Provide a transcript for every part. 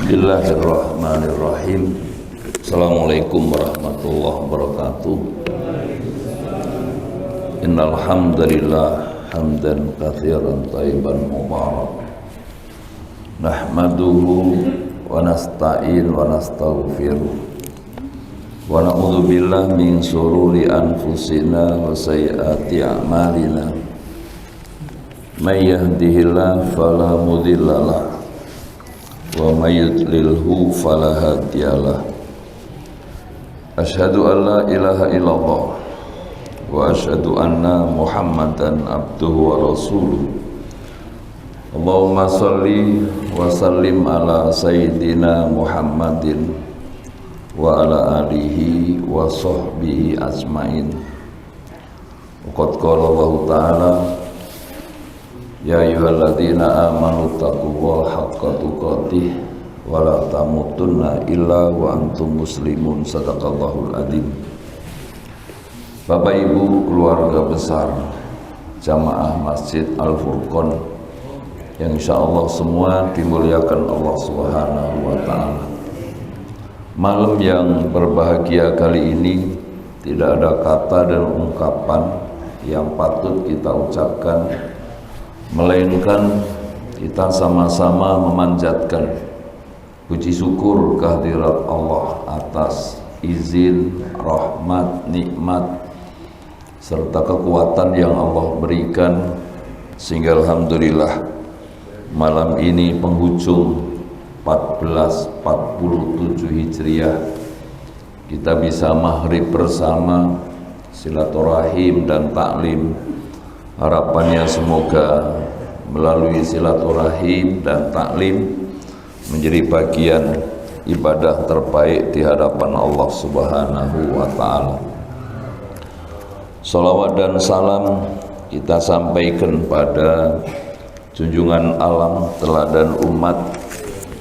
Bismillahirrahmanirrahim. Assalamualaikum warahmatullahi wabarakatuh. Innal hamdalillah hamdan katsiran thayyiban mubarak. Nahmaduhu wa nasta'in wa nastaghfiruh. Wa na'udzu billahi min shururi anfusina wa sayyiati a'malina. May yahdihillahu fala mudilla lahu wa may yudlilhu fala hadiyalah. Asyhadu an la ilaha illallah wa asyhadu anna Muhammadan abduhu wa rasuluh. Allahumma shalli wa sallim ala sayyidina Muhammadin wa ala alihi wa sahbihi ajmain. Qad qala Allah ta'ala, ya ayyuhalladzina amanu taqullaha haqqa tuqatih wa la tamutunna illa wa antum muslimun. Sadaqallahul adzim. Bapak Ibu keluarga besar Jamaah Masjid Al-Furqan yang insyaallah semua dimuliakan Allah Subhanahu wa taala. Malam yang berbahagia kali ini tidak ada kata dan ungkapan yang patut kita ucapkan, melainkan kita sama-sama memanjatkan puji syukur kehadirat Allah atas izin, rahmat, nikmat serta kekuatan yang Allah berikan, sehingga alhamdulillah malam ini penghujung 1447 Hijriah kita bisa maghrib bersama, silaturahim dan taklim. Harapannya semoga melalui silaturahim dan taklim menjadi bagian ibadah terbaik di hadapan Allah Subhanahu wa taala. Salawat dan salam kita sampaikan pada junjungan alam teladan umat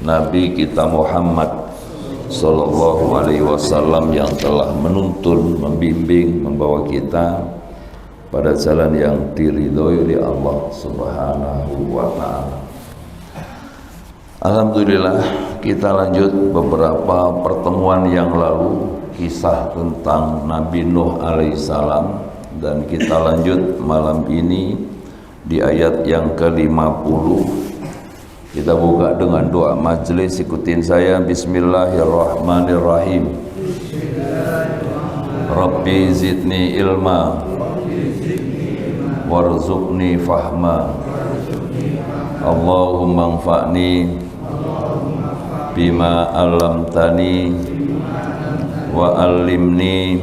Nabi kita Muhammad sallallahu alaihi wasallam yang telah menuntun, membimbing, membawa kita pada jalan yang diridhoi oleh Allah Subhanahu wa taala. Alhamdulillah, kita lanjut beberapa pertemuan yang lalu kisah tentang Nabi Nuh alaihissalam, dan kita lanjut malam ini di ayat yang ke-50. Kita buka dengan doa majelis, ikutin saya. Bismillahirrahmanirrahim. Rabbi zidni ilma warzuqni fahma. Allahumma anfa'ni bima 'allamtani wa 'allimni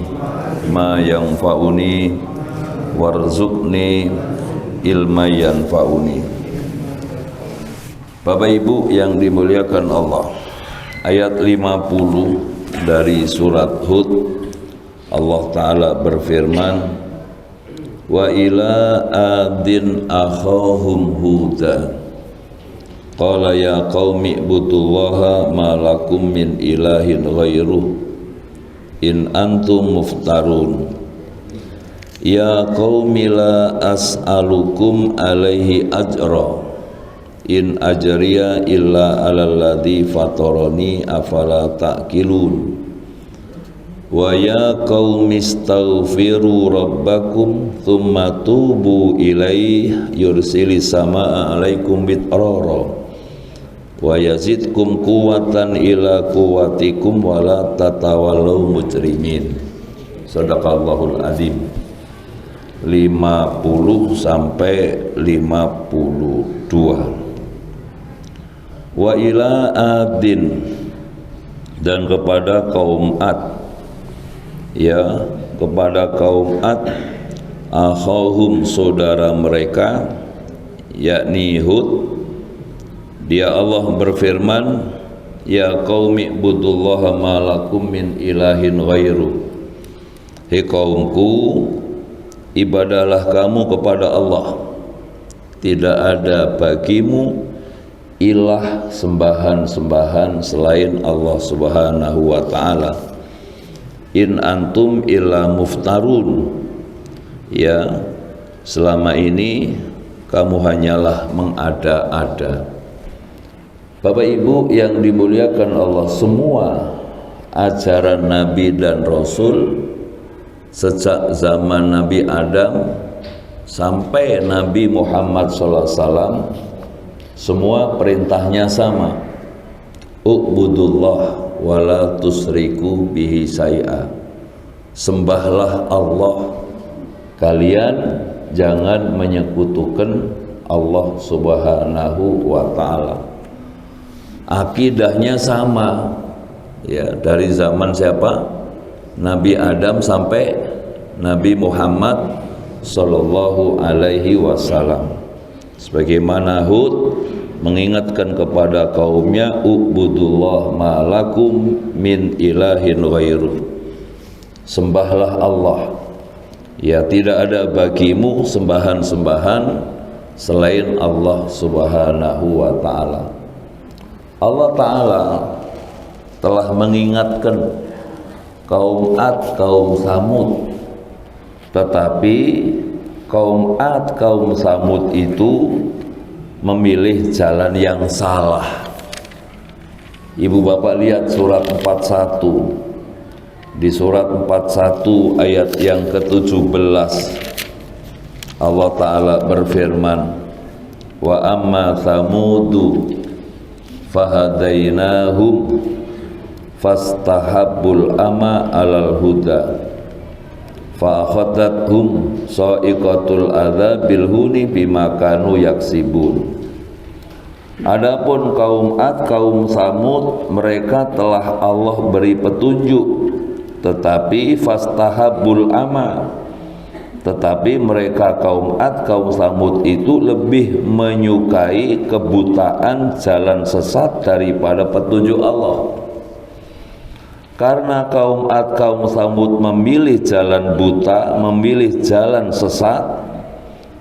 ma yanfa'uni warzuqni ilma yanfa'uni. Bapak Ibu yang dimuliakan Allah, ayat 50 dari surat Hud, Allah Ta'ala berfirman, wa ila adin akhahum huda qala ya qaumi ibudullaha ma lakum min ilahin ghairuh in antum muftarun. Ya qaumi la as'alukum alaihi ajra in ajriya illa alal ladzi fatarani afala ta'qilun. Wa ya qaumi istaghfiru rabbakum thumma tubu ilaihi yursilis samaa'a 'alaikum bidrara wa yazidkum quwwatan ila quwwatikum wa la tatawallaw mujrimin. Sadaqallahul adzim. 50 sampai 52. Wa ila adin, dan kepada kaum Ad, ya, kepada kaum Ad, akhahum saudara mereka, yakni Hud, dia Allah berfirman, ya qaumi ibudullaha ma lakum min ilahin ghairu. Hei kaumku, ibadahlah kamu kepada Allah, tidak ada bagimu ilah sembahan-sembahan selain Allah Subhanahu wa taala. In antum illa muftarun, ya, selama ini kamu hanyalah mengada-ada. Bapak Ibu yang dimuliakan Allah, semua ajaran Nabi dan Rasul sejak zaman Nabi Adam sampai Nabi Muhammad SAW, semua perintahnya sama. U'budullah wala tusriku bihi syai'a. Sembahlah Allah, kalian jangan menyekutukan Allah Subhanahu wa ta'ala. Akidahnya sama, ya, dari zaman siapa? Nabi Adam sampai Nabi Muhammad sallallahu alaihi wasallam. Sebagaimana Hud mengingatkan kepada kaumnya, ubudullah malakum min ilahin ghairu. Sembahlah Allah, ya, tidak ada bagimu sembahan-sembahan selain Allah Subhanahu wa ta'ala. Allah Ta'ala telah mengingatkan kaum Ad, kaum Samud, tetapi kaum Ad, kaum Samud itu memilih jalan yang salah. Ibu bapak lihat surat 41. Di surat 41 ayat yang ke-17 Allah Ta'ala berfirman, wa amma Samudu fahadainahum fastahabbul ama alal huda fa'akhadathum sa'iqatul adzabil huni bima kanu yaksibun. Adapun kaum Ad, kaum Samud, mereka telah Allah beri petunjuk, tetapi fastahabbul ama, tetapi mereka kaum Ad, kaum Samud itu lebih menyukai kebutaan jalan sesat daripada petunjuk Allah. Karena kaum Ad, kaum Samud memilih jalan buta, memilih jalan sesat,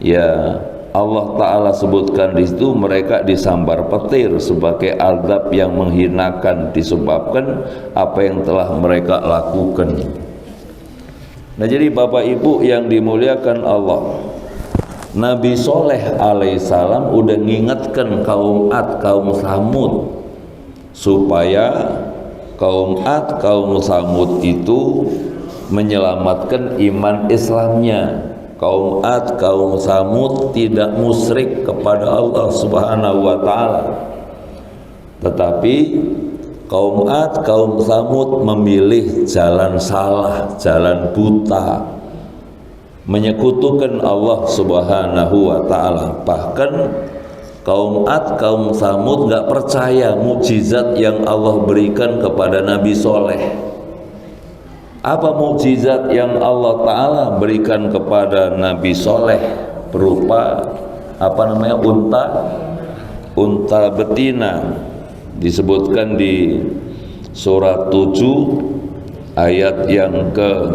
ya Allah Ta'ala sebutkan di situ mereka disambar petir sebagai azab yang menghinakan disebabkan apa yang telah mereka lakukan. Nah, jadi Bapak Ibu yang dimuliakan Allah, Nabi Soleh alaihissalam udah ngingetkan kaum Ad, kaum Samud supaya kaum Ad, kaum Samud itu menyelamatkan iman Islamnya. Kaum Ad, kaum Samud tidak musyrik kepada Allah Subhanahu wa ta'ala, tetapi kaum Ad, kaum Samud memilih jalan salah, jalan buta, menyekutukan Allah Subhanahu wa ta'ala. Bahkan kaum Ad, kaum Samud gak percaya mukjizat yang Allah berikan kepada Nabi Soleh. Apa mukjizat yang Allah Ta'ala berikan kepada Nabi Soleh? Berupa unta betina. Disebutkan di surat 7 ayat yang ke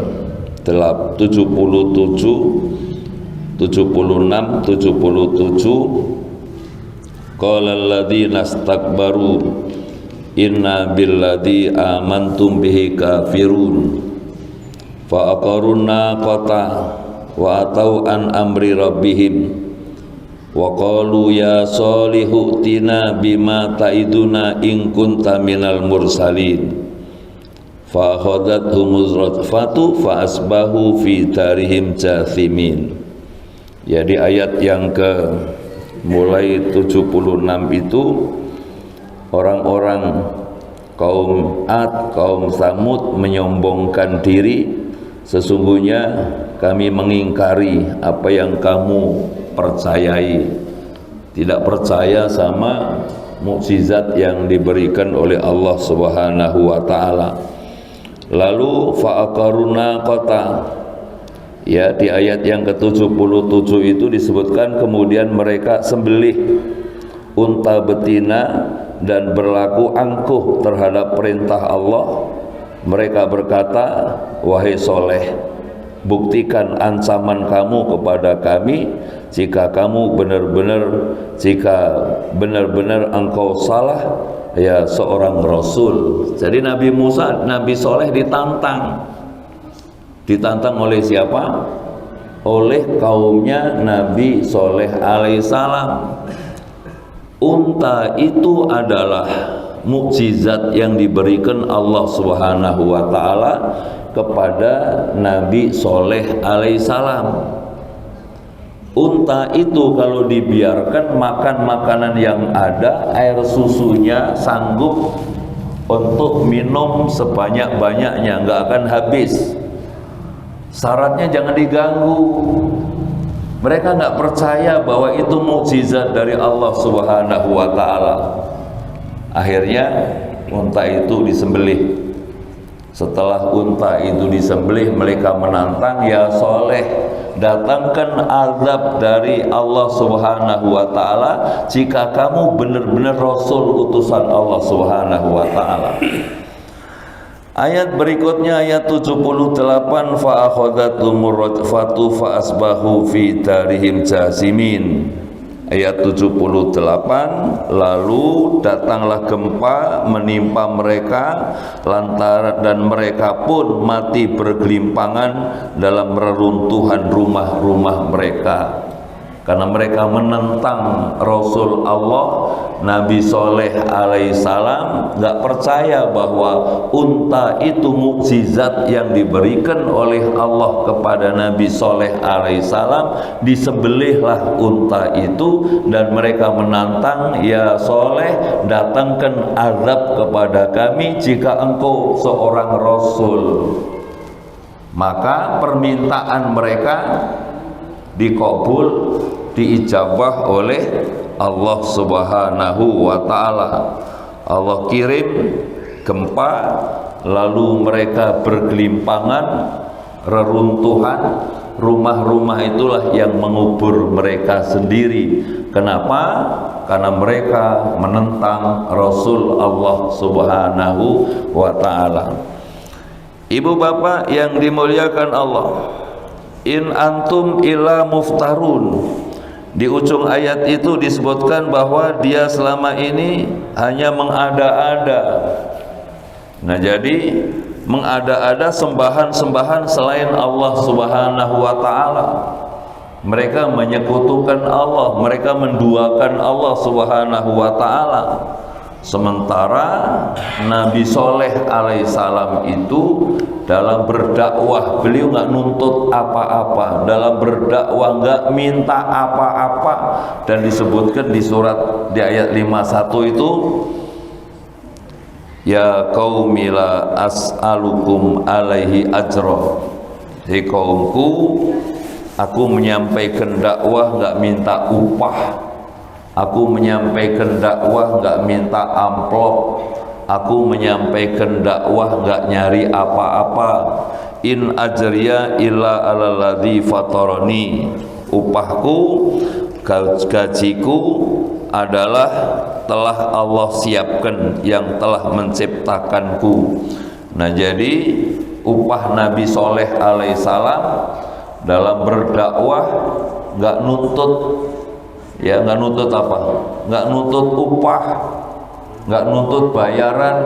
77, 76, 77. Qala alladzina istakbaru inna billadzi amantum bihi kafirun fa aqarunna qata wa atau an amri rabbihim wa qalu ya solihu tina bima ta'iduna in kunta minal mursalin fa akhadathumuz radfatu fa asbahu fi darihim jathimin. Ya, di ayat yang ke mulai 76 itu orang-orang kaum Ad, kaum Samud menyombongkan diri, sesungguhnya kami mengingkari apa yang kamu percayai, tidak percaya sama mukjizat yang diberikan oleh Allah Subhanahu wa ta'ala. Lalu fa'aqaruna qata, ya, di ayat yang ke-77 itu disebutkan kemudian mereka sembelih unta betina dan berlaku angkuh terhadap perintah Allah. Mereka berkata, wahai Soleh, buktikan ancaman kamu kepada kami jika benar-benar engkau salah, ya, seorang Rasul. Jadi Nabi Soleh ditantang oleh siapa? Oleh kaumnya Nabi Soleh alaihissalam. Unta itu adalah mukjizat yang diberikan Allah Subhanahu wa taala kepada Nabi Soleh alaihissalam. Unta itu kalau dibiarkan makan makanan yang ada, air susunya sanggup untuk minum sebanyak-banyaknya, nggak akan habis. Syaratnya jangan diganggu. Mereka nggak percaya bahwa itu mukjizat dari Allah Subhanahu wa taala. Akhirnya unta itu disembelih. Setelah unta itu disembelih, mereka menantang, ya Soleh, datangkan azab dari Allah Subhanahu wa taala jika kamu benar-benar rasul utusan Allah Subhanahu wa taala. Ayat berikutnya ayat 78, fa akhadhatumur rajfatu fa asbahu fi darihim jasimin. Ayat 78, lalu datanglah gempa menimpa mereka lantaran dan mereka pun mati bergelimpangan dalam reruntuhan rumah-rumah mereka. Karena mereka menentang Rasul Allah Nabi Soleh alaihissalam, nggak percaya bahwa unta itu mukjizat yang diberikan oleh Allah kepada Nabi Soleh alaihissalam. Disembelihlah unta itu dan mereka menantang, ya Soleh, datangkan azab kepada kami jika engkau seorang Rasul. Maka permintaan mereka dikabul, diijabah oleh Allah Subhanahu wa taala. Allah kirim gempa, lalu mereka bergelimpangan, reruntuhan, rumah-rumah itulah yang mengubur mereka sendiri. Kenapa? Karena mereka menentang Rasul Allah Subhanahu wa taala. Ibu bapak yang dimuliakan Allah, in antum illa muftarun. Di ujung ayat itu disebutkan bahwa dia selama ini hanya mengada-ada. Nah, jadi mengada-ada sembahan-sembahan selain Allah Subhanahu wa taala. Mereka menyekutukan Allah, mereka menduakan Allah Subhanahu wa taala. Sementara Nabi Soleh alaihissalam itu dalam berdakwah, beliau nggak nuntut apa-apa, dalam berdakwah nggak minta apa-apa. Dan disebutkan di surat di ayat 51 itu, ya qaumi la as'alukum alaihi ajra. Hei kaumku, aku menyampaikan dakwah nggak minta upah. Aku menyampaikan dakwah nggak minta amplop. Aku menyampaikan dakwah nggak nyari apa-apa. In ajriya illa alalladzi fatarani. Upahku, gajiku adalah telah Allah siapkan yang telah menciptakanku. Nah, jadi upah Nabi Soleh alaihissalam dalam berdakwah nggak nuntut, ya nggak nuntut apa? Nggak nuntut upah, nggak nuntut bayaran,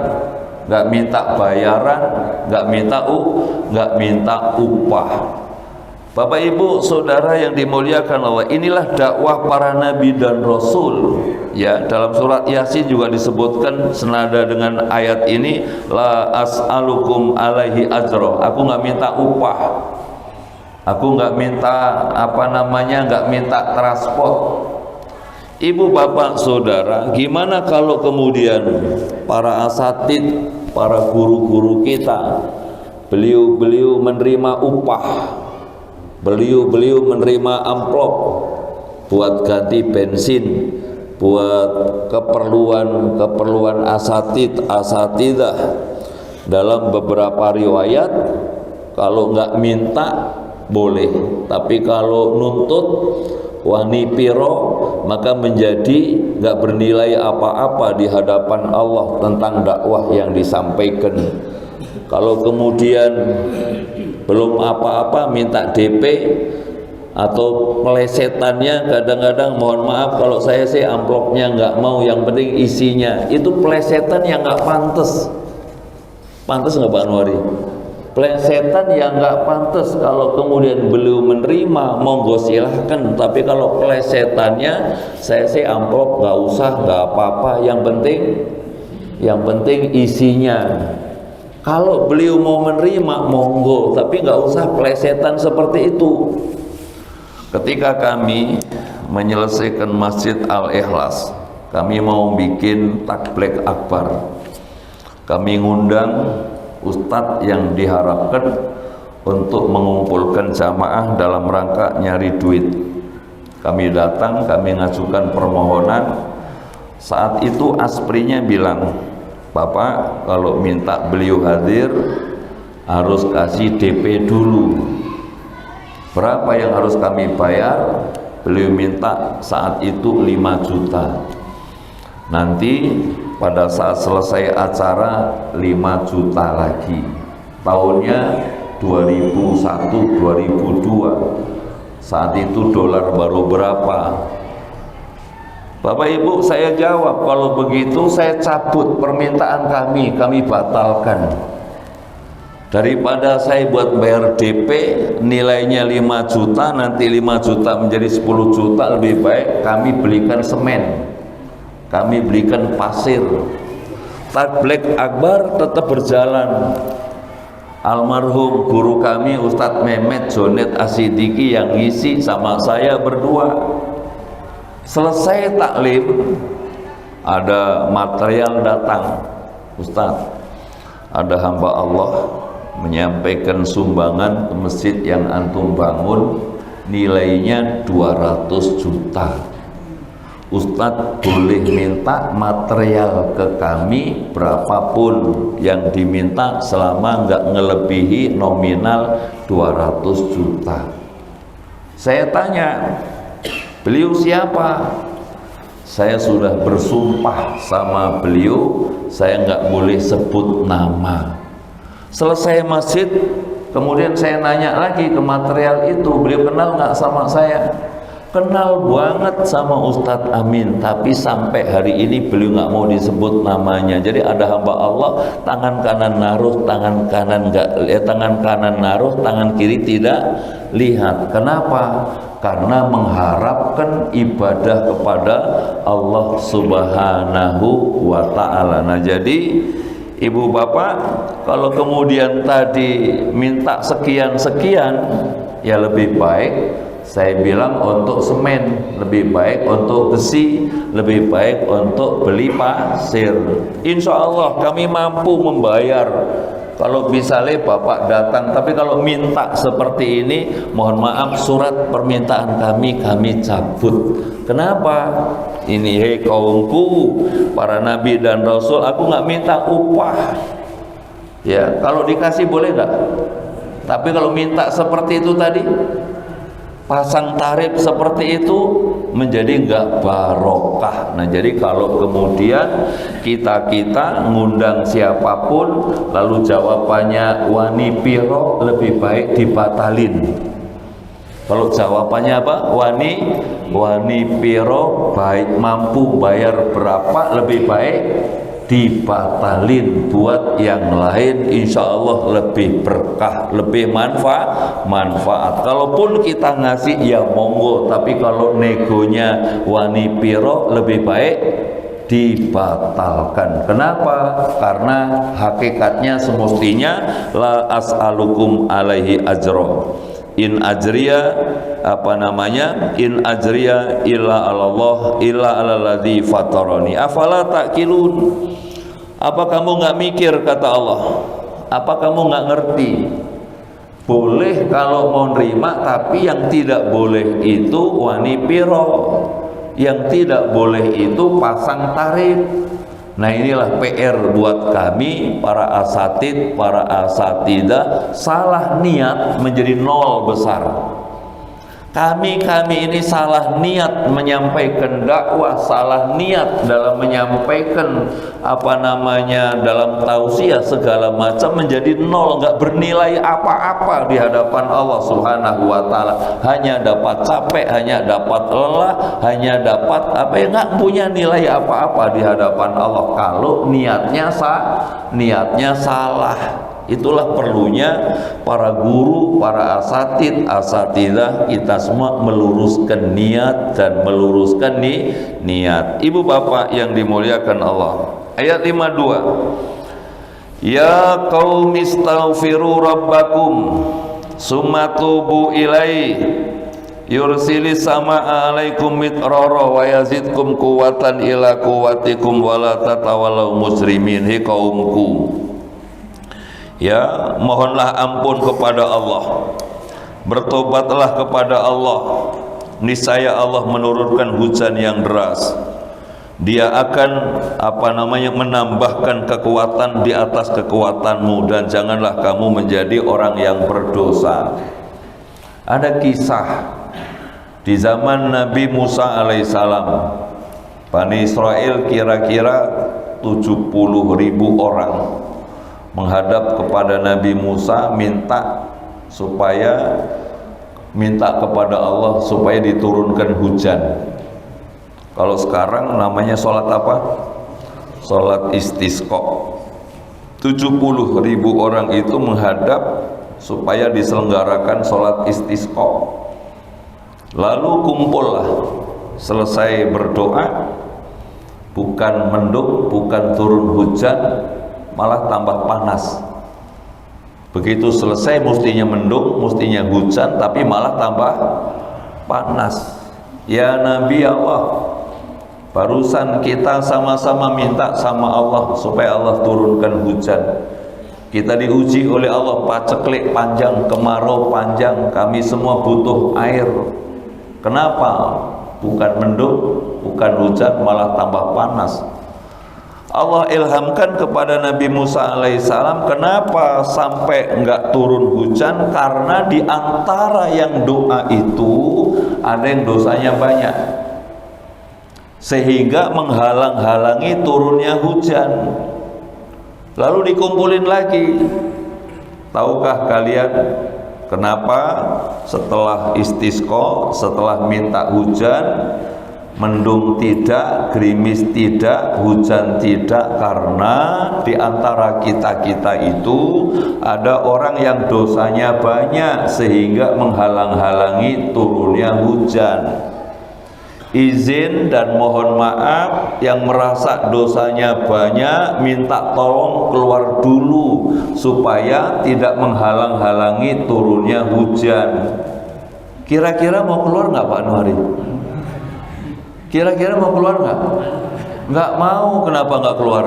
nggak minta bayaran, nggak minta upah. Bapak ibu saudara yang dimuliakan Allah, inilah dakwah para nabi dan rasul. Ya, dalam surat Yasin juga disebutkan senada dengan ayat ini, la as'alukum alaihi ajra. Aku nggak minta upah, aku nggak minta nggak minta transport. Ibu bapak saudara, gimana kalau kemudian para asatid, para guru-guru kita, beliau menerima upah, beliau menerima amplop buat ganti bensin, buat keperluan asatidah. Dalam beberapa riwayat, kalau nggak minta boleh, tapi kalau nuntut wani piro, maka menjadi nggak bernilai apa-apa di hadapan Allah tentang dakwah yang disampaikan. Kalau kemudian belum apa-apa minta DP, atau pelesetannya kadang-kadang, mohon maaf kalau saya sih amplopnya nggak mau, yang penting isinya, itu pelesetan yang nggak pantas. Pantas nggak Pak Anwari? Plesetan yang nggak pantas, kalau kemudian beliau menerima monggo silahkan, tapi kalau plesetannya saya sih amplop nggak usah, nggak apa-apa, yang penting isinya. Kalau beliau mau menerima monggo, tapi nggak usah plesetan seperti itu. Ketika kami menyelesaikan Masjid Al-Ikhlas, kami mau bikin takblek akbar, kami ngundang ustadz yang diharapkan untuk mengumpulkan jamaah dalam rangka nyari duit. Kami datang, kami ngajukan permohonan. Saat itu asprinya bilang, Bapak kalau minta beliau hadir harus kasih DP dulu. Berapa yang harus kami bayar? Beliau minta saat itu 5 juta. Nanti pada saat selesai acara 5 juta lagi. Tahunnya 2001, 2002. Saat itu dolar baru berapa? Bapak Ibu, saya jawab, kalau begitu saya cabut permintaan kami batalkan. Daripada saya buat bayar DP nilainya 5 juta, nanti 5 juta menjadi 10 juta, lebih baik kami belikan semen, kami belikan pasir. Takblek akbar tetap berjalan. Almarhum guru kami Ustadz Mehmet Jonet Asidiki yang ngisi sama saya berdua. Selesai taklim, ada material datang, Ustadz, ada hamba Allah menyampaikan sumbangan ke masjid yang antum bangun, nilainya 200 juta. Ustadz boleh minta material ke kami berapapun yang diminta selama nggak ngelebihi nominal 200 juta. Saya tanya, beliau siapa? Saya sudah bersumpah sama beliau, saya nggak boleh sebut nama. Selesai masjid, kemudian saya nanya lagi ke material itu, beliau kenal nggak sama saya? Kenal banget sama Ustadz Amin, tapi sampai hari ini beliau nggak mau disebut namanya. Jadi ada hamba Allah, tangan kanan naruh, tangan kanan tangan kanan naruh, tangan kiri tidak lihat. Kenapa? Karena mengharapkan ibadah kepada Allah Subhanahu wa Ta'ala. Nah, jadi Ibu Bapak, kalau kemudian tadi minta sekian-sekian, ya lebih baik saya bilang untuk semen, lebih baik untuk besi, lebih baik untuk beli pasir. Insya Allah kami mampu membayar. Kalau misalnya Bapak datang, tapi kalau minta seperti ini, mohon maaf, surat permintaan kami cabut. Kenapa? Ini hei kaumku, para nabi dan rasul, aku nggak minta upah. Ya, kalau dikasih boleh nggak? Tapi kalau minta seperti itu tadi, pasang tarif seperti itu, menjadi nggak barokah. Nah, jadi kalau kemudian kita ngundang siapapun, lalu jawabannya wani piro, lebih baik dibatalin. Kalau jawabannya apa? Wani piro, baik mampu bayar berapa, lebih baik dibatalin, buat yang lain insya Allah lebih berkah, lebih manfaat. Kalaupun kita ngasih ya monggo, tapi kalau negonya wani piro, lebih baik dibatalkan. Kenapa? Karena hakikatnya semestinya la as'alukum alaihi ajro, in ajriya in ajriya illa Allah illa alalladzi fatarani afala taqilun. Apa kamu nggak mikir, kata Allah? Apa kamu nggak ngerti? Boleh kalau mau nerima, tapi yang tidak boleh itu wani piro, yang tidak boleh itu pasang tarif. Nah, inilah PR buat kami para asatid, para asatidah. Salah niat menjadi nol besar. Kami ini salah niat menyampaikan dakwah, salah niat dalam menyampaikan dalam tausiah segala macam, menjadi nol, nggak bernilai apa-apa di hadapan Allah Subhanahu wa Ta'ala. Hanya dapat capek, hanya dapat lelah, hanya dapat nggak punya nilai apa-apa di hadapan Allah kalau niatnya salah. Itulah perlunya para guru, para asatidah kita semua meluruskan niat dan meluruskan niat. Ibu bapak yang dimuliakan Allah. Ayat 52. Ya qaumi istaghfiru rabbakum summa tubu ilaihi yursilis samaa alaikum mitrara wa yazidkum quwwatan ila quwwatikum wa la tatawallaw musrimin. Hi kaumku, ya mohonlah ampun kepada Allah, bertobatlah kepada Allah, niscaya Allah menurunkan hujan yang deras. Dia akan menambahkan kekuatan di atas kekuatanmu, dan janganlah kamu menjadi orang yang berdosa. Ada kisah di zaman Nabi Musa alaihissalam. Bani Israel kira-kira 70.000 orang menghadap kepada Nabi Musa minta kepada Allah supaya diturunkan hujan. Kalau sekarang namanya sholat apa? Sholat istisqa. 70.000 orang itu menghadap supaya diselenggarakan sholat istisqa. Lalu kumpullah, selesai berdoa, bukan mendung, bukan turun hujan, malah tambah panas. Begitu selesai mestinya mendung, mestinya hujan, tapi malah tambah panas. Ya Nabi Allah, barusan kita sama-sama minta sama Allah supaya Allah turunkan hujan. Kita diuji oleh Allah, paceklik panjang, kemarau panjang, kami semua butuh air. Kenapa? Bukan mendung, bukan hujan, malah tambah panas. Allah ilhamkan kepada Nabi Musa alaihissalam, kenapa sampai enggak turun hujan? Karena di antara yang doa itu ada yang dosanya banyak, sehingga menghalang-halangi turunnya hujan. Lalu dikumpulin lagi. Tahukah kalian kenapa setelah istisqa, setelah minta hujan, mendung tidak, gerimis tidak, hujan tidak? Karena di antara kita-kita itu ada orang yang dosanya banyak sehingga menghalang-halangi turunnya hujan. Izin dan mohon maaf, yang merasa dosanya banyak minta tolong keluar dulu supaya tidak menghalang-halangi turunnya hujan. Kira-kira mau keluar nggak Pak Nuari? Kira-kira mau keluar nggak? Nggak mau. Kenapa nggak keluar?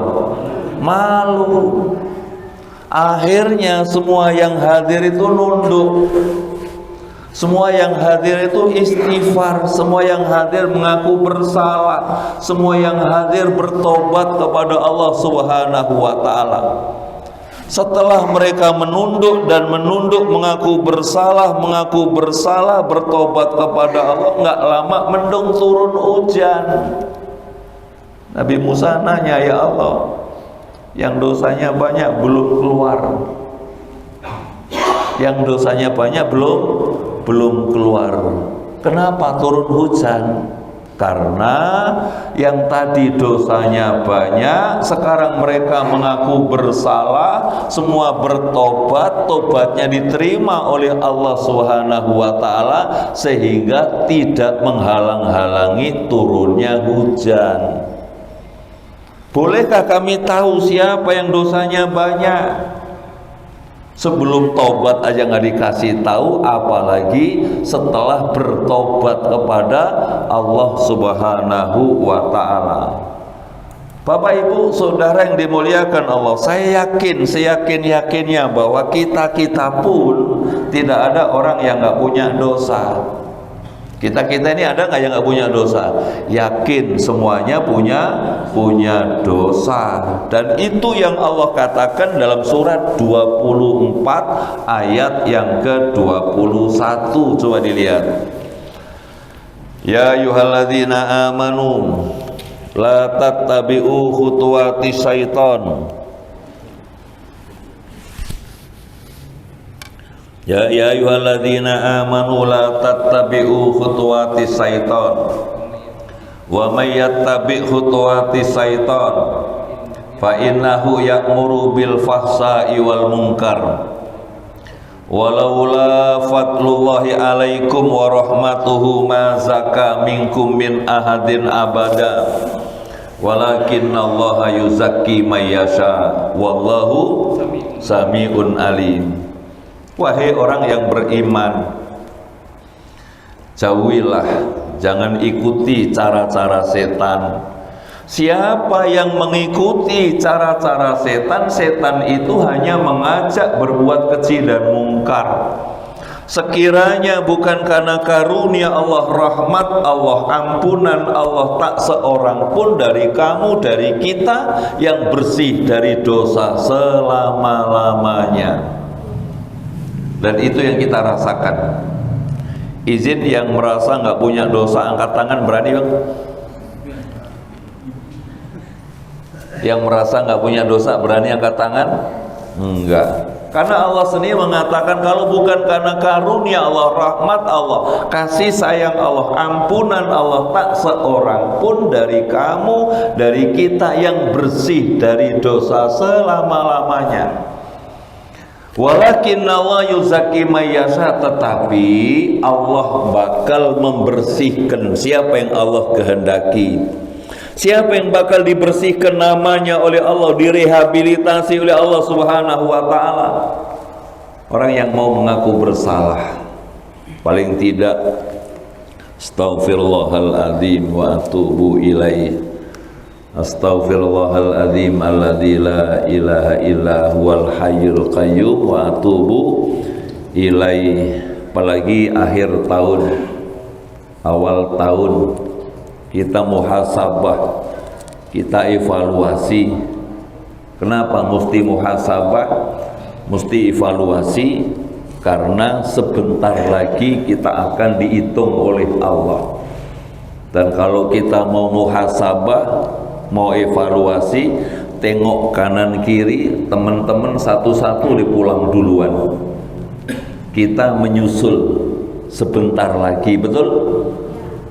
Malu. Akhirnya semua yang hadir itu nunduk. Semua yang hadir itu istighfar, semua yang hadir mengaku bersalah, semua yang hadir bertobat kepada Allah Subhanahu wa taala. Setelah mereka menunduk dan menunduk, mengaku bersalah, bertobat kepada Allah, enggak lama mendung turun hujan. Nabi Musa nanya, ya Allah, yang dosanya banyak belum keluar. Yang dosanya banyak belum keluar. Kenapa turun hujan? Karena yang tadi dosanya banyak, sekarang mereka mengaku bersalah, semua bertobat, tobatnya diterima oleh Allah Subhanahu wa taala sehingga tidak menghalang-halangi turunnya hujan. Bolehkah kami tahu siapa yang dosanya banyak? Sebelum tobat aja nggak dikasih tahu, apalagi setelah bertobat kepada Allah Subhanahu wa ta'ala. Bapak Ibu Saudara yang dimuliakan Allah, saya yakin seyakin-yakinnya bahwa kita pun tidak ada orang yang nggak punya dosa. Kita ini ada nggak yang nggak punya dosa? Yakin semuanya punya dosa. Dan itu yang Allah katakan dalam surat 24 ayat yang ke-21. Coba dilihat. Ya ayyuhalladzina amanu la tattabi'u khutuwati syaitan. Ya ayyuhalladzina amanu la tattabi'u khutuwati syaitan wa may yattabi' khutuwati syaitan fa innahu ya'muru bil fahsai wal munkar walaula fadlullahi alaikum wa rahmatuhu ma zaka minkum min ahadin abada walakinnallaha yuzakki may yasha wallahu sami'un alim. Wahai orang yang beriman, jauhilah, jangan ikuti cara-cara setan. Siapa yang mengikuti cara-cara setan, setan itu hanya mengajak berbuat keji dan mungkar. Sekiranya bukan karena karunia Allah, rahmat Allah, ampunan Allah, tak seorang pun dari kamu, dari kita yang bersih dari dosa selama-lamanya. Dan itu yang kita rasakan. Izin yang merasa nggak punya dosa, angkat tangan, berani bang? Yang merasa nggak punya dosa berani angkat tangan? Enggak. Karena Allah sendiri mengatakan kalau bukan karena karunia Allah, rahmat Allah, kasih sayang Allah, ampunan Allah, tak seorang pun dari kamu, dari kita yang bersih dari dosa selama-lamanya. Walakinnallaha yuzakki may yasha, tetapi Allah bakal membersihkan siapa yang Allah kehendaki. Siapa yang bakal dibersihkan namanya oleh Allah, direhabilitasi oleh Allah Subhanahu wa ta'ala? Orang yang mau mengaku bersalah, paling tidak astaghfirullahaladzim wa atubu ilaih, astaghfirullahaladzim alladzi la ilaha illa huwal hayyul qayyum wa atubu ilaih. Apalagi akhir tahun, awal tahun, kita muhasabah, kita evaluasi. Kenapa mesti muhasabah, mesti evaluasi? Karena sebentar lagi kita akan dihitung oleh Allah. Dan kalau kita mau muhasabah, mau evaluasi, tengok kanan kiri, teman-teman satu-satu dipulang duluan. Kita menyusul sebentar lagi, betul?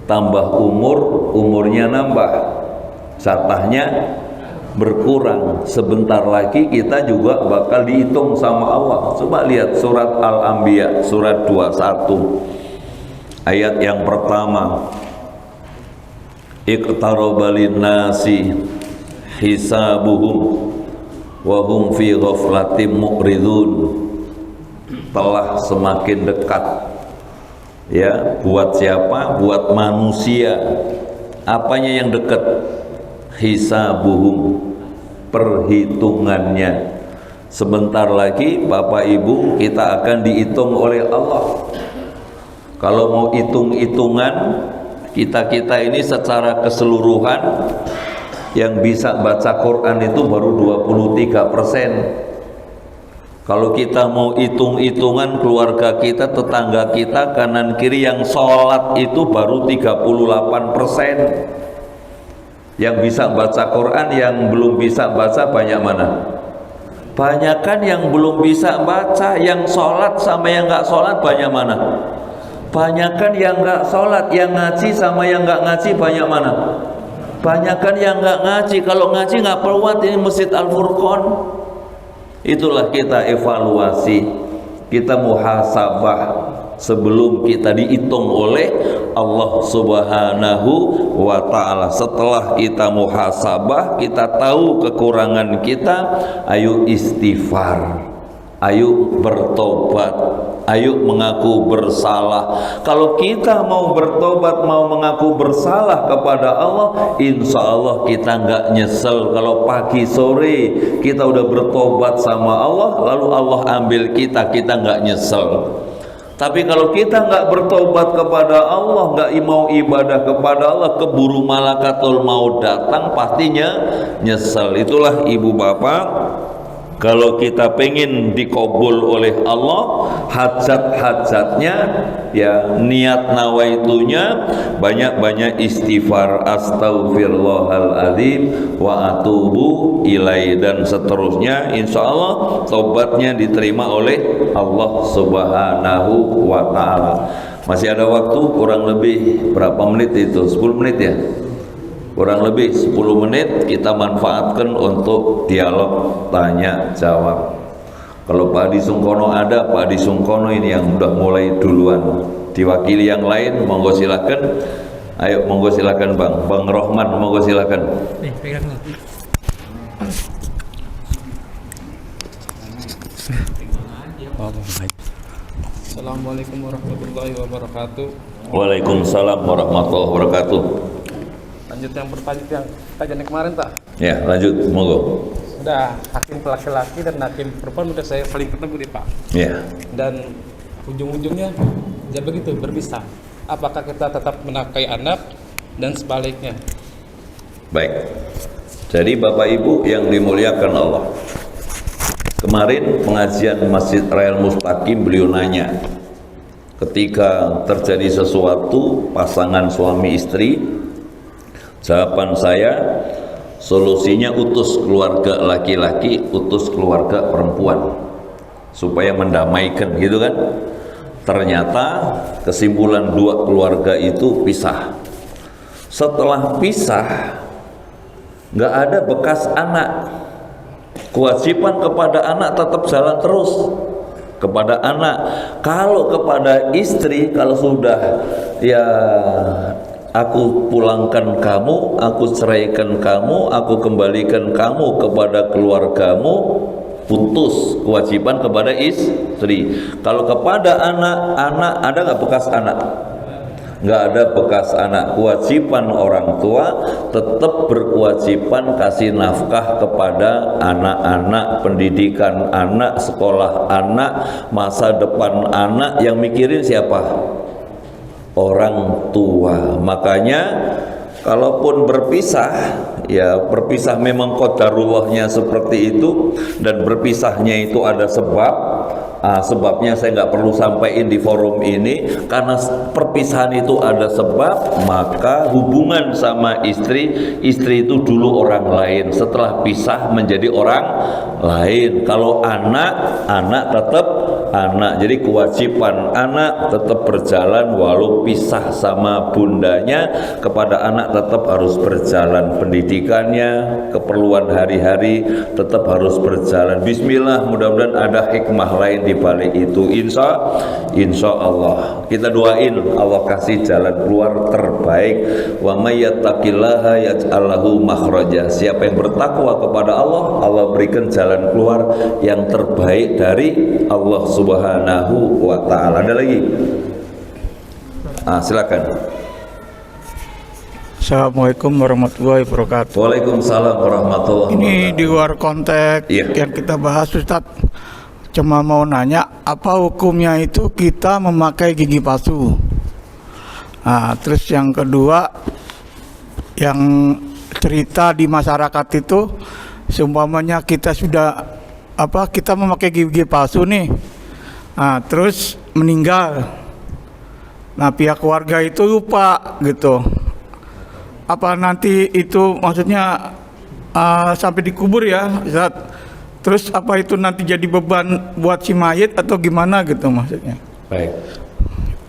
Tambah umur, umurnya nambah, jatahnya berkurang. Sebentar lagi kita juga bakal dihitung sama Allah. Coba lihat surat Al-Anbiya, surat 21, ayat yang pertama. Iqtaraba linnasi hisabuhum wa hum fi ghaflatin mu'ridun. Telah semakin dekat. Ya, buat siapa? Buat manusia. Apanya yang dekat? Hisabuhum, perhitungannya. Sebentar lagi Bapak Ibu kita akan dihitung oleh Allah. Kalau mau hitung-hitungan, kita ini secara keseluruhan yang bisa baca Quran itu baru 23%. Kalau kita mau hitung-hitungan keluarga kita, tetangga kita, kanan kiri yang sholat itu baru 38%. Yang bisa baca Quran, yang belum bisa baca banyak mana? Banyakan yang belum bisa baca. Yang sholat sama yang nggak sholat banyak mana? Banyakan yang nggak sholat. Yang ngaji sama yang nggak ngaji banyak mana? Banyakan yang nggak ngaji. Kalau ngaji nggak perlu ini Masjid Al-Furqan. Itulah kita evaluasi, kita muhasabah sebelum kita dihitung oleh Allah Subhanahu wa ta'ala. Setelah kita muhasabah, kita tahu kekurangan kita, ayo istighfar, ayo bertobat, ayo mengaku bersalah. Kalau kita mau bertobat, mau mengaku bersalah kepada Allah, insya Allah kita nggak nyesel. Kalau pagi sore kita udah bertobat sama Allah, lalu Allah ambil kita nggak nyesel. Tapi kalau kita nggak bertobat kepada Allah, nggak mau ibadah kepada Allah, keburu malakatul maut datang, pastinya nyesel. Itulah ibu bapak, kalau kita pengen dikabul oleh Allah hajat-hajatnya, ya niat nawaitunya banyak-banyak istighfar, astaghfirullahaladzim wa atubu ilai, dan seterusnya. Insya Allah tobatnya diterima oleh Allah Subhanahu wa ta'ala. Masih ada waktu kurang lebih berapa menit itu? 10 menit ya? kurang lebih 10 menit kita manfaatkan untuk dialog tanya jawab. Kalau Pak Adi Sungkono ada, Pak Adi Sungkono ini yang udah mulai duluan. Diwakili yang lain, monggo silakan. Ayo monggo silakan Bang Rohman, monggo silakan. Nih, pegang. Assalamualaikum warahmatullahi wabarakatuh. Waalaikumsalam warahmatullahi wabarakatuh. Lanjut yang kajian kemarin tak? Ya, lanjut, monggo. Udah hakim laki-laki dan hakim perempuan udah saya paling ketemu nih Pak. Ya. Dan ujung-ujungnya ya begitu, berpisah. Apakah kita tetap menafkahi anak dan sebaliknya? Baik. Jadi Bapak Ibu yang dimuliakan Allah. Kemarin pengajian Masjid Raya Mustaqim beliau nanya, ketika terjadi sesuatu pasangan suami istri, jawaban saya solusinya utus keluarga laki-laki, utus keluarga perempuan supaya mendamaikan, gitu kan. Ternyata kesimpulan dua keluarga itu pisah. Setelah pisah nggak ada bekas anak. Kewajiban kepada anak tetap jalan terus kepada anak. Kalau kepada istri, kalau sudah ya aku pulangkan kamu, aku ceraikan kamu, aku kembalikan kamu kepada keluargamu, putus kewajiban kepada istri. Kalau kepada anak ada nggak bekas anak? Nggak ada bekas anak. Kewajiban orang tua tetap berkewajiban kasih nafkah kepada anak-anak, pendidikan anak, sekolah anak, masa depan anak. Yang mikirin siapa? Orang tua. Makanya kalaupun berpisah, ya berpisah memang qadarullahnya seperti itu, dan berpisahnya itu ada sebab. Sebabnya saya nggak perlu sampaikan di forum ini, karena perpisahan itu ada sebab. Maka hubungan sama istri itu dulu orang lain, setelah pisah menjadi orang lain. Kalau anak tetap anak, jadi kewajiban anak tetap berjalan walau pisah sama bundanya. Kepada anak tetap harus berjalan pendidikannya, keperluan hari-hari tetap harus berjalan. Bismillah, mudah-mudahan ada hikmah lain di balik itu. Insya Allah kita doain Allah kasih jalan keluar terbaik. Wa may yattaqillaha yaj'al lahu makhraja. Siapa yang bertakwa kepada Allah, Allah berikan jalan keluar yang terbaik dari Allah Subhanahu wa ta'ala. Ada lagi? Silakan. Assalamualaikum warahmatullahi wabarakatuh. Waalaikumsalam warahmatullahi wabarakatuh. Ini di luar konteks yang kita bahas, Ustaz. Cuma mau nanya, apa hukumnya itu kita memakai gigi palsu? Terus yang kedua, yang cerita di masyarakat itu, seumpamanya kita sudah kita memakai gigi palsu nih, terus meninggal. Nah, pihak keluarga itu lupa gitu. Apa nanti itu maksudnya sampai dikubur ya, Ustaz? Terus apa itu nanti jadi beban buat si mayit atau gimana gitu maksudnya? Baik.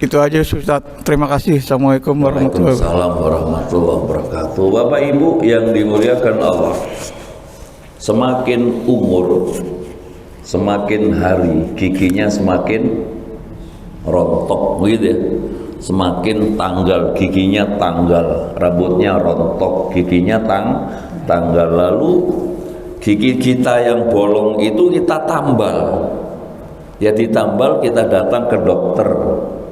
Itu aja Ustaz. Terima kasih. Assalamualaikum warahmatullahi wabarakatuh. Waalaikumsalam warahmatullahi wabarakatuh. Bapak Ibu yang dimuliakan Allah, semakin umur, semakin hari, giginya semakin rontok, begitu ya. Semakin tanggal, giginya tanggal, rambutnya rontok, giginya tanggal. Lalu gigi kita yang bolong itu kita tambal, ya ditambal, kita datang ke dokter,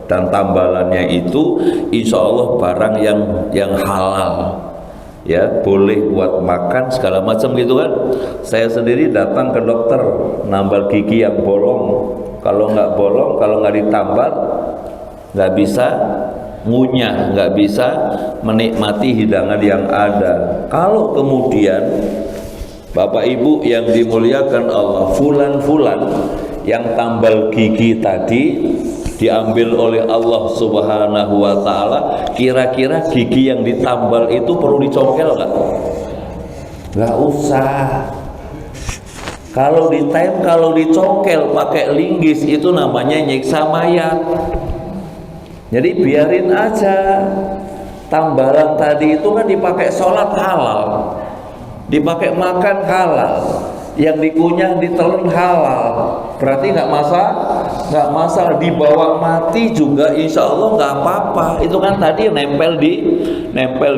dan tambalannya itu insya Allah barang yang halal, ya boleh buat makan segala macam gitu kan. Saya sendiri datang ke dokter nambal gigi yang bolong. Kalau nggak bolong, kalau nggak ditambal, nggak bisa ngunyah, nggak bisa menikmati hidangan yang ada. Kalau kemudian Bapak Ibu yang dimuliakan Allah, fulan yang tambal gigi tadi diambil oleh Allah Subhanahu wa ta'ala, kira-kira gigi yang ditambal itu perlu dicongkel nggak? Nggak usah. Kalau dicongkel pakai linggis itu namanya nyiksa mayat. Jadi biarin aja. Tambalan tadi itu kan dipakai sholat halal, dipakai makan halal, yang dikunyah ditelan halal, berarti nggak masalah. Dibawa mati juga insya Allah nggak apa-apa. Itu kan tadi nempel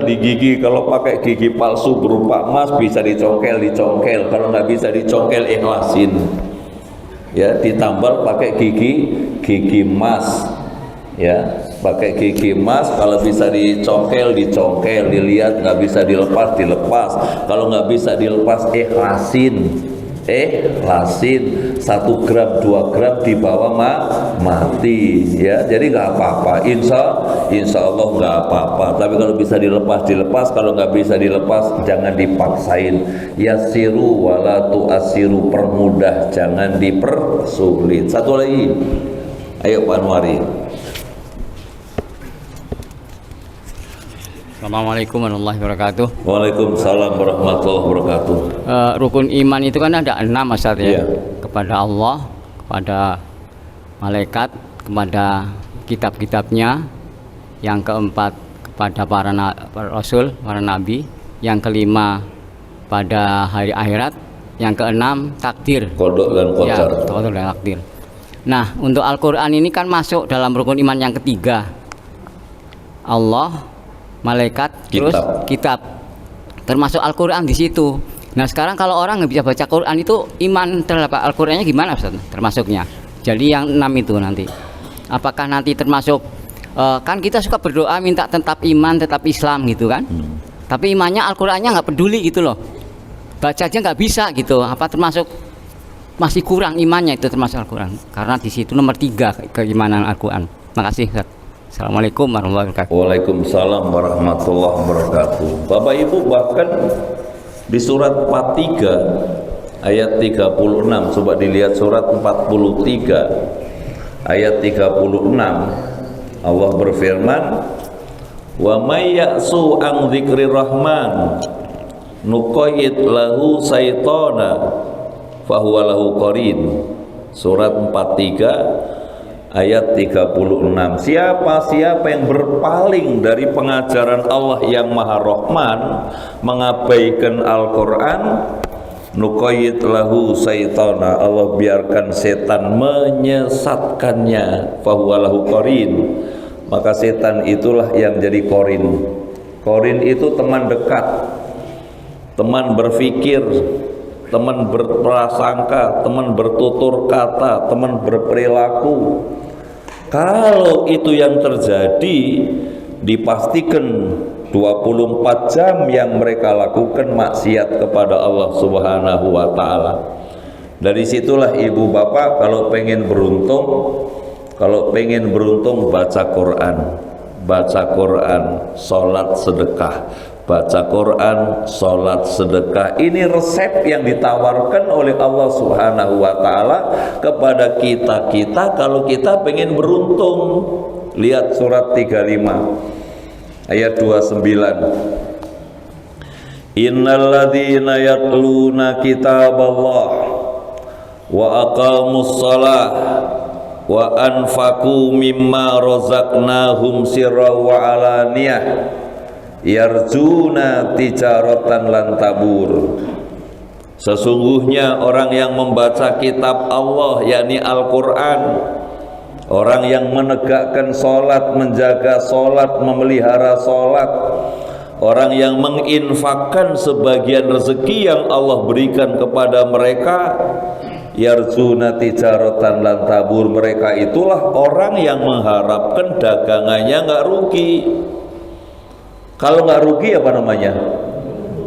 di gigi. Kalau pakai gigi palsu berupa emas bisa dicongkel. Kalau nggak bisa dicongkel, ikhlasin. Ya, ditambal pakai gigi emas. Ya, pakai gigi emas. Kalau bisa dicongkel, dilihat, nggak bisa dilepas. Kalau nggak bisa dilepas, ikhlasin 1 gram 2 gram dibawa mati, ya. Jadi nggak apa-apa, insya Allah nggak apa-apa. Tapi kalau bisa dilepas. Kalau nggak bisa dilepas, jangan dipaksain. Yasiru wala tu'asiru, permudah, jangan dipersulit. Satu lagi, ayo Pak Anwari. Assalamualaikum warahmatullahi wabarakatuh. Waalaikumsalam warahmatullahi wabarakatuh. Rukun iman itu kan ada 6, Mas Ustaz, ya. Iya. Kepada Allah, kepada malaikat, kepada kitab-kitabnya. Yang keempat kepada para rasul, para nabi. Yang kelima pada hari akhirat. Yang keenam takdir. Kodok dan Ya, qadar. kodok dan takdir. Nah, untuk Al-Quran ini kan masuk dalam rukun iman yang ketiga. Allah, malaikat, terus kitab, termasuk Al-Quran di situ. Nah, sekarang kalau orang nggak bisa baca Quran, itu iman terhadap Al-Qurannya gimana, Ustaz? Termasuknya. Jadi yang 6 itu nanti, apakah nanti termasuk? Kan kita suka berdoa minta tetap iman, tetap Islam gitu kan? Tapi imannya Al-Qurannya nggak peduli gitu loh. Baca aja nggak bisa gitu. Apa termasuk masih kurang imannya itu termasuk Al-Quran? Karena di situ nomor 3 keimanan Al-Quran. Makasih, Ustaz. Assalamualaikum warahmatullahi wabarakatuh. Waalaikumsalam warahmatullahi wabarakatuh. Bapak Ibu, bahkan di surat 43 ayat 36, coba dilihat surat 43 ayat 36, Allah berfirman, wa may ya'su an dzikri rahman nuqayyid lahu syaitana fahuwa lahu qarin. Surat 43 ayat 36. Siapa yang berpaling dari pengajaran Allah yang Maha Rahman, mengabaikan Al-Quran, nuqayyid lahu syaitana, Allah biarkan setan menyesatkannya, fahuwa lahu qarin, maka setan itulah yang jadi qarin. Qarin itu teman dekat, teman berpikir, teman berprasangka, teman bertutur kata, teman berperilaku. Kalau itu yang terjadi, dipastikan 24 jam yang mereka lakukan maksiat kepada Allah Subhanahu wa ta'ala. Dari situlah ibu bapak kalau pengen beruntung baca Quran, sholat sedekah. Baca Quran, sholat, sedekah. Ini resep yang ditawarkan oleh Allah Subhanahu wa ta'ala kepada kita kalau kita pengen beruntung. Lihat surat 35 ayat 29. Innalladzina yatluna kitaballah wa aqamus shalah wa anfaqu mimma razaqnahum sirran wa alaniyah yarjuna tijaratan lan tabur. Sesungguhnya orang yang membaca kitab Allah, yakni Al-Quran, orang yang menegakkan sholat, menjaga sholat, memelihara sholat, orang yang menginfakkan sebagian rezeki yang Allah berikan kepada mereka, yarjuna tijaratan lan tabur, mereka itulah orang yang mengharapkan dagangannya nggak rugi. Kalau nggak rugi apa namanya?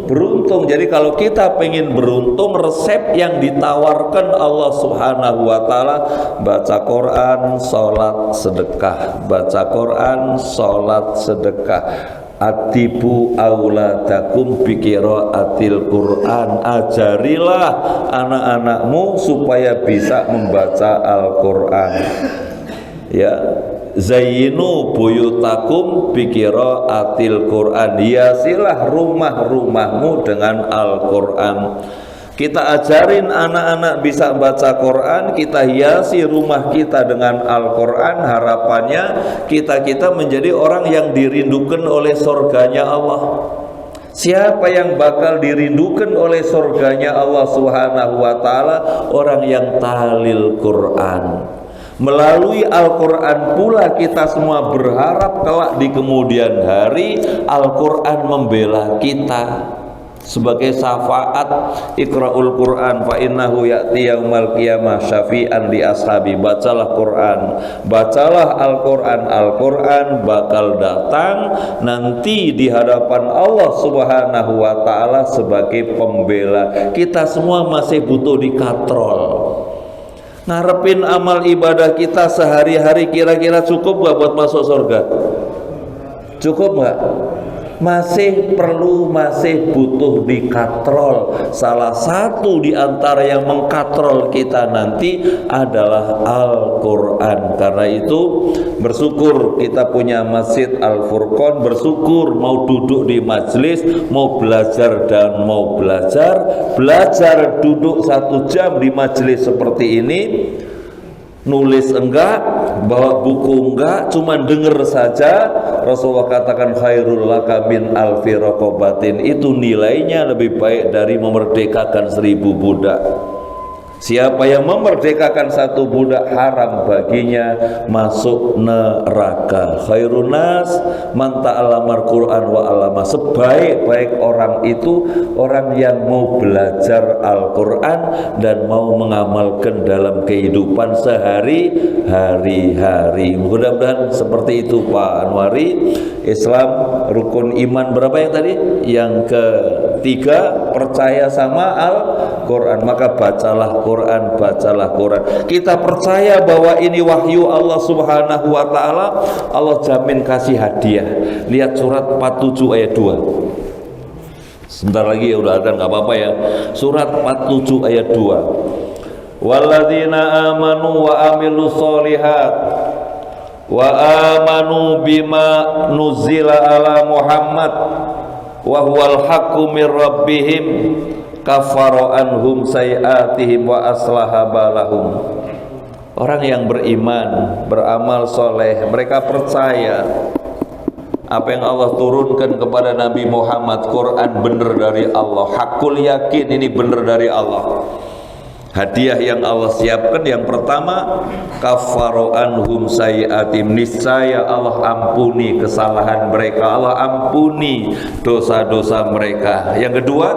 Beruntung. Jadi kalau kita pengen beruntung, resep yang ditawarkan Allah Subhanahu wa ta'ala, baca Quran, sholat, sedekah. Baca Quran, sholat, sedekah. Atibu auladakum biqiraatil Quran, ajarilah anak-anakmu supaya bisa membaca Al-Quran. Ya, zayyinu buyutakum biqiraatil Quran, hiasilah rumah-rumahmu dengan Al-Quran. Kita ajarin anak-anak bisa baca Quran, kita hiasi rumah kita dengan Al-Quran. Harapannya kita menjadi orang yang dirindukan oleh surganya Allah. Siapa yang bakal dirindukan oleh surganya Allah Subhanahu wa ta'ala? Orang yang tahlil Quran. Melalui Al-Quran pula kita semua berharap kelak di kemudian hari Al-Quran membela kita sebagai syafaat. Iqra'ul Quran fa innahu ya'ti yaumal qiyamah syafi'an li ashabi. Bacalah Quran, bacalah Al-Quran. Al-Quran bakal datang nanti di hadapan Allah Subhanahu wa ta'ala sebagai pembela. Kita semua masih butuh dikatrol. Ngarepin amal ibadah kita sehari-hari kira-kira cukup gak buat masuk surga? Cukup gak? Masih butuh dikatrol. Salah satu di antara yang mengkatrol kita nanti adalah Al-Quran. Karena itu bersyukur kita punya Masjid Al-Furqan, bersyukur mau duduk di majelis, mau belajar dan mau belajar duduk 1 jam di majelis seperti ini. Nulis enggak, bawa buku enggak, cuma denger saja. Rasulullah katakan khairul laka min alfi raqabatin. Itu nilainya lebih baik dari memerdekakan 1000 budak. Siapa yang memerdekakan 1 budak, haram baginya masuk neraka. Khairun nas man ta'allamar Qur'an wa 'allama. Sebaik-baik orang itu orang yang mau belajar Al-Qur'an dan mau mengamalkan dalam kehidupan sehari-hari. Mudah-mudahan seperti itu Pak Anwari. Islam rukun iman berapa yang tadi? Yang ketiga, percaya sama Al-Qur'an. Maka bacalah Quran. Kita percaya bahwa ini wahyu Allah Subhanahu wa ta'ala. Allah jamin kasih hadiah. Lihat surat 47 ayat 2. Sebentar lagi ya udah ada, nggak apa-apa ya. Surat 47 ayat 2. Walladzina amanu wa amilus solihat wa amanu bima nuzila ala Muhammad wa huwal haqqu mir rabbihim kaffara anhum sayiatihim wa aslaha balahum. Orang yang beriman, beramal soleh, mereka percaya apa yang Allah turunkan kepada Nabi Muhammad, Quran benar dari Allah, hakul yakin ini benar dari Allah. Hadiah yang Allah siapkan yang pertama, kaffara anhum sayiatim, niscaya Allah ampuni kesalahan mereka, Allah ampuni dosa-dosa mereka. Yang kedua,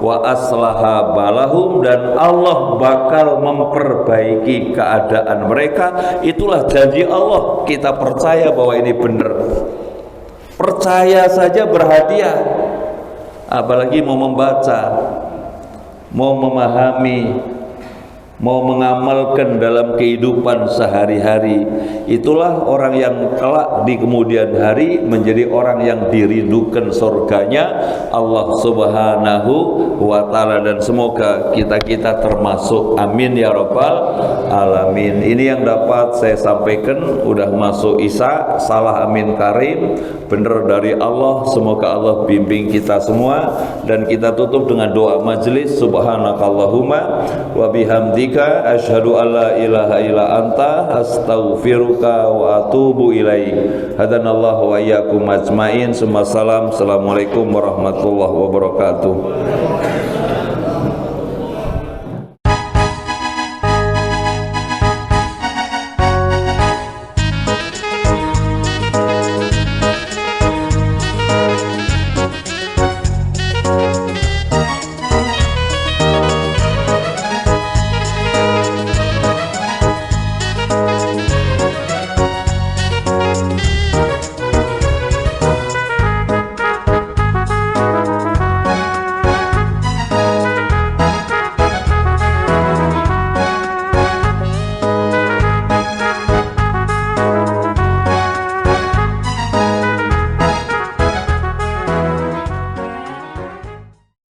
wa aslaha balahum, dan Allah bakal memperbaiki keadaan mereka. Itulah janji Allah. Kita percaya bahwa ini benar. Percaya saja berhadiah, apalagi mau membaca, mau memahami, mau mengamalkan dalam kehidupan sehari-hari. Itulah orang yang kelak di kemudian hari menjadi orang yang dirindukan surganya Allah Subhanahu wa ta'ala. Dan semoga kita termasuk, amin ya rabbal alamin. Ini yang dapat saya sampaikan. Udah masuk Isya, salah amin karim, benar dari Allah. Semoga Allah bimbing kita semua. Dan kita tutup dengan doa majelis. Subhanakallahumma wa bihamdika asyhadu alla ilaha illa anta astaghfiruka wa atubu ilaik. Hadanallahu wa iyyakum ajmain. Assalamualaikum warahmatullahi wabarakatuh.